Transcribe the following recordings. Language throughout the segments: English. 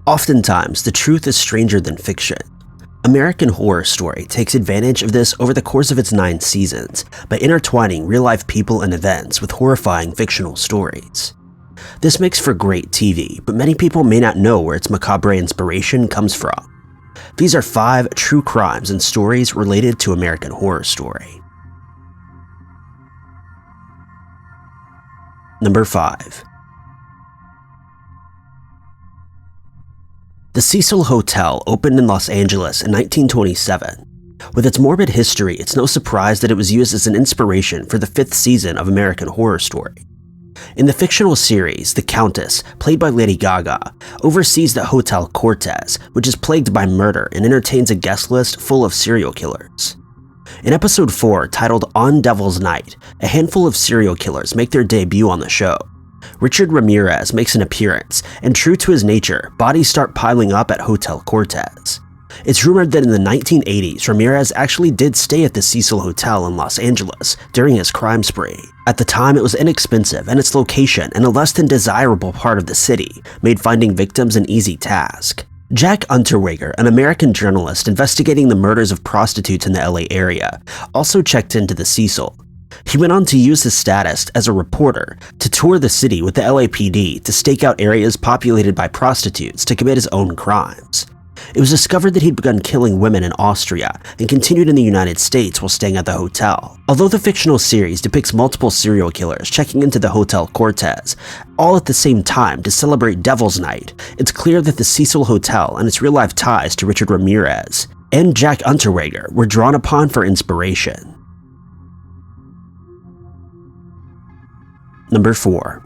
Oftentimes, the truth is stranger than fiction. American Horror Story takes advantage of this over the course of its 9 seasons by intertwining real-life people and events with horrifying fictional stories. This makes for great TV, but many people may not know where its macabre inspiration comes from. These are 5 true crimes and stories related to American Horror Story. Number 5. The Cecil Hotel opened in Los Angeles in 1927. With its morbid history, it's no surprise that it was used as an inspiration for the 5th season of American Horror Story. In the fictional series, the Countess, played by Lady Gaga, oversees the Hotel Cortez, which is plagued by murder and entertains a guest list full of serial killers. In episode 4, titled On Devil's Night, a handful of serial killers make their debut on the show. Richard Ramirez makes an appearance, and true to his nature, bodies start piling up at Hotel Cortez. It's rumored that in the 1980s, Ramirez actually did stay at the Cecil Hotel in Los Angeles during his crime spree. At the time, it was inexpensive, and its location in a less than desirable part of the city made finding victims an easy task. Jack Unterweger, an American journalist investigating the murders of prostitutes in the LA area, also checked into the Cecil. He went on to use his status as a reporter to tour the city with the LAPD to stake out areas populated by prostitutes to commit his own crimes. It was discovered that he'd begun killing women in Austria and continued in the United States while staying at the hotel. Although the fictional series depicts multiple serial killers checking into the Hotel Cortez, all at the same time to celebrate Devil's Night, it's clear that the Cecil Hotel and its real-life ties to Richard Ramirez and Jack Unterweger were drawn upon for inspiration. Number 4.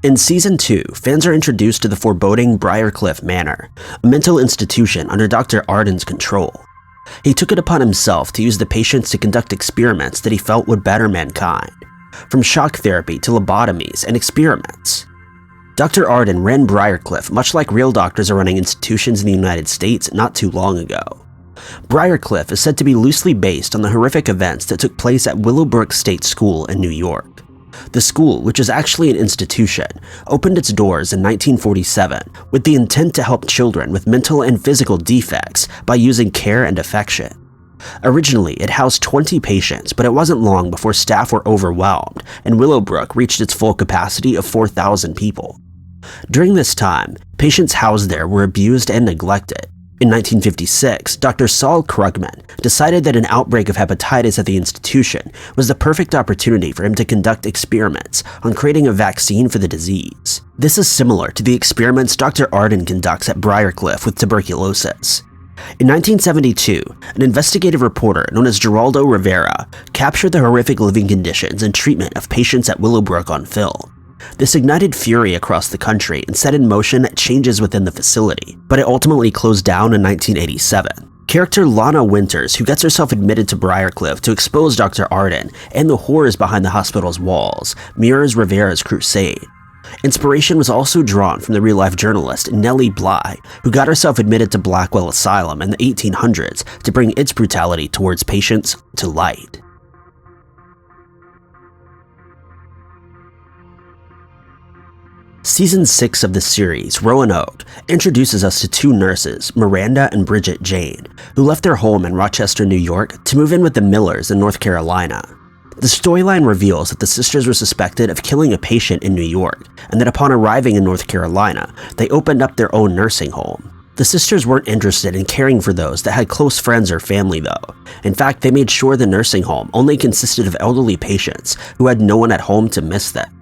In Season 2, fans are introduced to the foreboding Briarcliff Manor, a mental institution under Dr. Arden's control. He took it upon himself to use the patients to conduct experiments that he felt would better mankind, from shock therapy to lobotomies and experiments. Dr. Arden ran Briarcliff much like real doctors are running institutions in the United States not too long ago. Briarcliff is said to be loosely based on the horrific events that took place at Willowbrook State School in New York. The school, which is actually an institution, opened its doors in 1947 with the intent to help children with mental and physical defects by using care and affection. Originally, it housed 20 patients, but it wasn't long before staff were overwhelmed and Willowbrook reached its full capacity of 4,000 people. During this time, patients housed there were abused and neglected. In 1956, Dr. Saul Krugman decided that an outbreak of hepatitis at the institution was the perfect opportunity for him to conduct experiments on creating a vaccine for the disease. This is similar to the experiments Dr. Arden conducts at Briarcliff with tuberculosis. In 1972, an investigative reporter known as Geraldo Rivera captured the horrific living conditions and treatment of patients at Willowbrook on film. This ignited fury across the country and set in motion changes within the facility, but it ultimately closed down in 1987. Character Lana Winters, who gets herself admitted to Briarcliff to expose Dr. Arden and the horrors behind the hospital's walls, mirrors Rivera's crusade. Inspiration was also drawn from the real-life journalist Nellie Bly, who got herself admitted to Blackwell Asylum in the 1800s to bring its brutality towards patients to light. Season 6 of the series, Roanoke, introduces us to 2 nurses, Miranda and Bridget Jane, who left their home in Rochester, New York to move in with the Millers in North Carolina. The storyline reveals that the sisters were suspected of killing a patient in New York, and that upon arriving in North Carolina, they opened up their own nursing home. The sisters weren't interested in caring for those that had close friends or family though. In fact, they made sure the nursing home only consisted of elderly patients who had no one at home to miss them.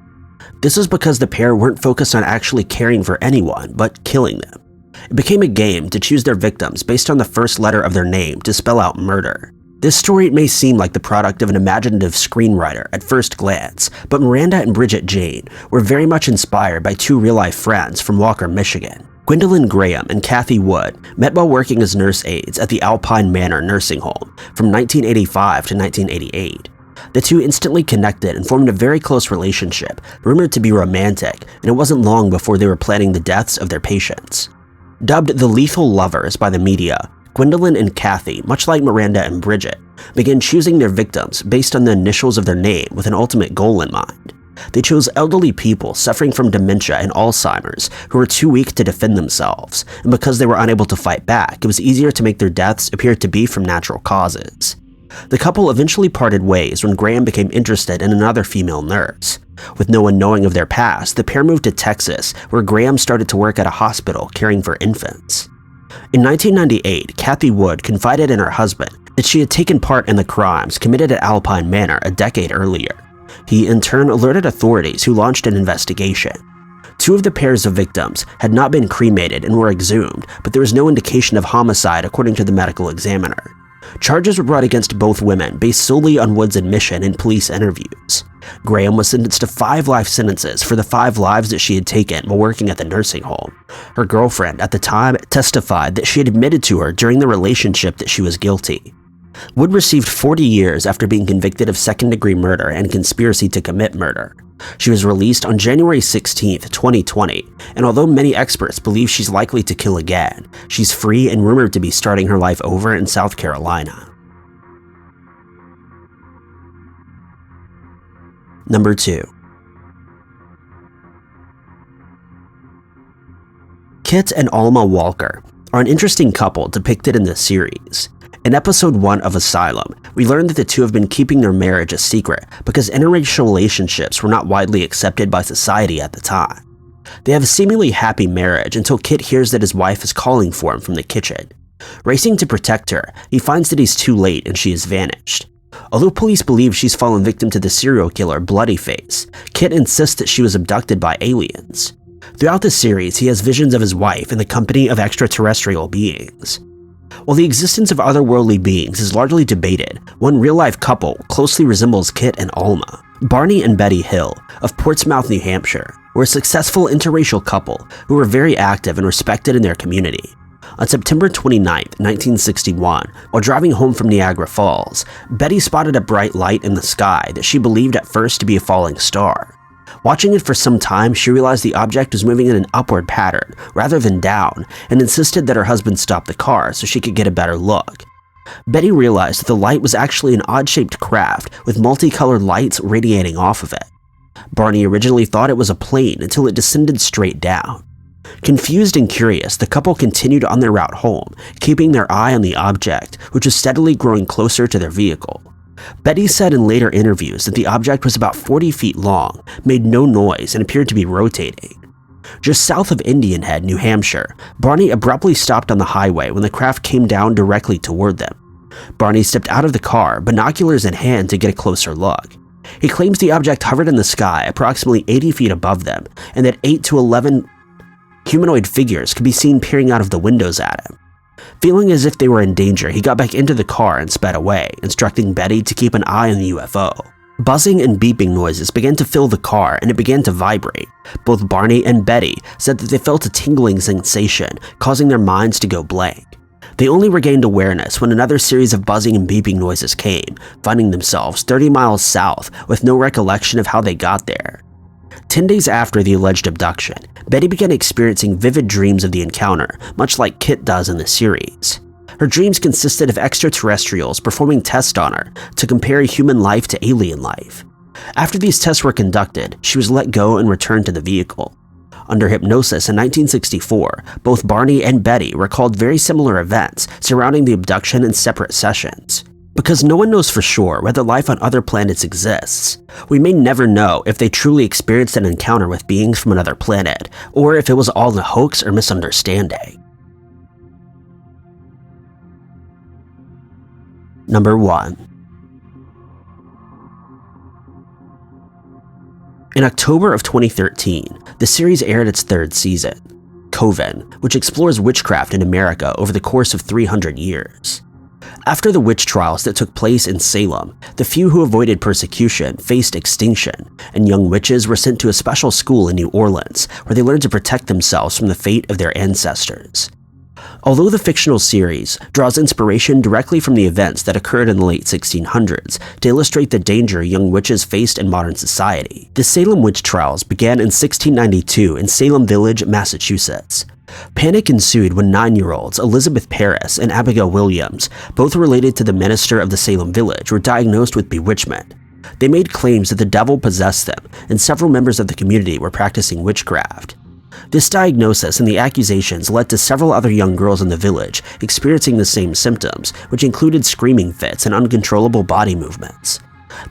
This was because the pair weren't focused on actually caring for anyone, but killing them. It became a game to choose their victims based on the first letter of their name to spell out murder. This story may seem like the product of an imaginative screenwriter at first glance, but Miranda and Bridget Jane were very much inspired by 2 real-life friends from Walker, Michigan. Gwendolyn Graham and Kathy Wood met while working as nurse aides at the Alpine Manor nursing home from 1985 to 1988. The 2 instantly connected and formed a very close relationship, rumored to be romantic, and it wasn't long before they were planning the deaths of their patients. Dubbed the lethal lovers by the media, Gwendolyn and Kathy, much like Miranda and Bridget, began choosing their victims based on the initials of their name with an ultimate goal in mind. They chose elderly people suffering from dementia and Alzheimer's who were too weak to defend themselves, and because they were unable to fight back, it was easier to make their deaths appear to be from natural causes. The couple eventually parted ways when Graham became interested in another female nurse. With no one knowing of their past, the pair moved to Texas, where Graham started to work at a hospital caring for infants. In 1998, Kathy Wood confided in her husband that she had taken part in the crimes committed at Alpine Manor a decade earlier. He in turn alerted authorities who launched an investigation. 2 of the pairs of victims had not been cremated and were exhumed, but there was no indication of homicide according to the medical examiner. Charges were brought against both women based solely on Wood's admission in police interviews. Graham was sentenced to 5 life sentences for the 5 lives that she had taken while working at the nursing home. Her girlfriend at the time testified that she had admitted to her during the relationship that she was guilty. Wood received 40 years after being convicted of second-degree murder and conspiracy to commit murder. She was released on January 16, 2020, and although many experts believe she's likely to kill again, she's free and rumored to be starting her life over in South Carolina. Number 2. KITT and Alma Walker are an interesting couple depicted in this series. In episode 1 of Asylum, we learned that the 2 have been keeping their marriage a secret because interracial relationships were not widely accepted by society at the time. They have a seemingly happy marriage until KITT hears that his wife is calling for him from the kitchen. Racing to protect her, he finds that he's too late and she has vanished. Although police believe she's fallen victim to the serial killer Bloodyface, KITT insists that she was abducted by aliens. Throughout the series, he has visions of his wife in the company of extraterrestrial beings. While the existence of otherworldly beings is largely debated, one real-life couple closely resembles KITT and Alma. Barney and Betty Hill of Portsmouth, New Hampshire, were a successful interracial couple who were very active and respected in their community. On September 29, 1961, while driving home from Niagara Falls, Betty spotted a bright light in the sky that she believed at first to be a falling star. Watching it for some time, she realized the object was moving in an upward pattern rather than down, and insisted that her husband stop the car so she could get a better look. Betty realized that the light was actually an odd-shaped craft with multicolored lights radiating off of it. Barney originally thought it was a plane until it descended straight down. Confused and curious, the couple continued on their route home, keeping their eye on the object, which was steadily growing closer to their vehicle. Betty said in later interviews that the object was about 40 feet long, made no noise, and appeared to be rotating. Just south of Indian Head, New Hampshire, Barney abruptly stopped on the highway when the craft came down directly toward them. Barney stepped out of the car, binoculars in hand, to get a closer look. He claims the object hovered in the sky approximately 80 feet above them, and that 8 to 11 humanoid figures could be seen peering out of the windows at him. Feeling as if they were in danger, he got back into the car and sped away, instructing Betty to keep an eye on the UFO. Buzzing and beeping noises began to fill the car and it began to vibrate. Both Barney and Betty said that they felt a tingling sensation, causing their minds to go blank. They only regained awareness when another series of buzzing and beeping noises came, finding themselves 30 miles south with no recollection of how they got there. 10 days after the alleged abduction, Betty began experiencing vivid dreams of the encounter, much like KITT does in the series. Her dreams consisted of extraterrestrials performing tests on her to compare human life to alien life. After these tests were conducted, she was let go and returned to the vehicle. Under hypnosis in 1964, both Barney and Betty recalled very similar events surrounding the abduction in separate sessions. Because no one knows for sure whether life on other planets exists, we may never know if they truly experienced an encounter with beings from another planet, or if it was all a hoax or misunderstanding. Number 1. In October of 2013, the series aired its 3rd season, Coven, which explores witchcraft in America over the course of 300 years. After the witch trials that took place in Salem, the few who avoided persecution faced extinction, and young witches were sent to a special school in New Orleans where they learned to protect themselves from the fate of their ancestors. Although the fictional series draws inspiration directly from the events that occurred in the late 1600s to illustrate the danger young witches faced in modern society, the Salem witch trials began in 1692 in Salem Village, Massachusetts. Panic ensued when 9-year-olds Elizabeth Parris and Abigail Williams, both related to the minister of the Salem Village, were diagnosed with bewitchment. They made claims that the devil possessed them, and several members of the community were practicing witchcraft. This diagnosis and the accusations led to several other young girls in the village experiencing the same symptoms, which included screaming fits and uncontrollable body movements.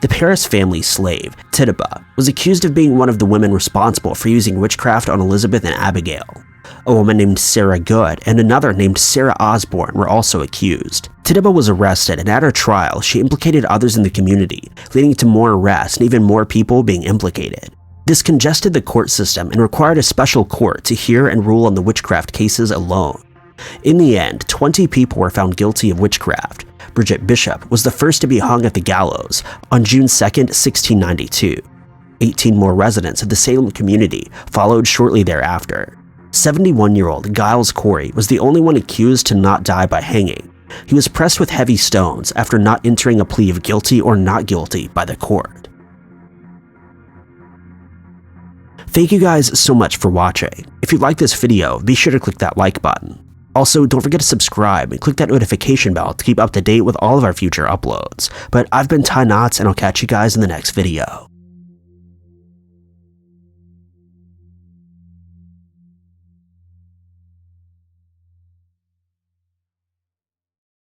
The Paris family slave, Tituba, was accused of being one of the women responsible for using witchcraft on Elizabeth and Abigail. A woman named Sarah Good and another named Sarah Osborne were also accused. Tituba was arrested, and at her trial, she implicated others in the community, leading to more arrests and even more people being implicated. This congested the court system and required a special court to hear and rule on the witchcraft cases alone. In the end, 20 people were found guilty of witchcraft. Bridget Bishop was the first to be hung at the gallows on June 2, 1692. 18 more residents of the Salem community followed shortly thereafter. 71-year-old Giles Corey was the only one accused to not die by hanging. He was pressed with heavy stones after not entering a plea of guilty or not guilty by the court. Thank you guys so much for watching. If you like this video, be sure to click that like button. Also, don't forget to subscribe and click that notification bell to keep up to date with all of our future uploads. But I've been Ty Knotts, and I'll catch you guys in the next video.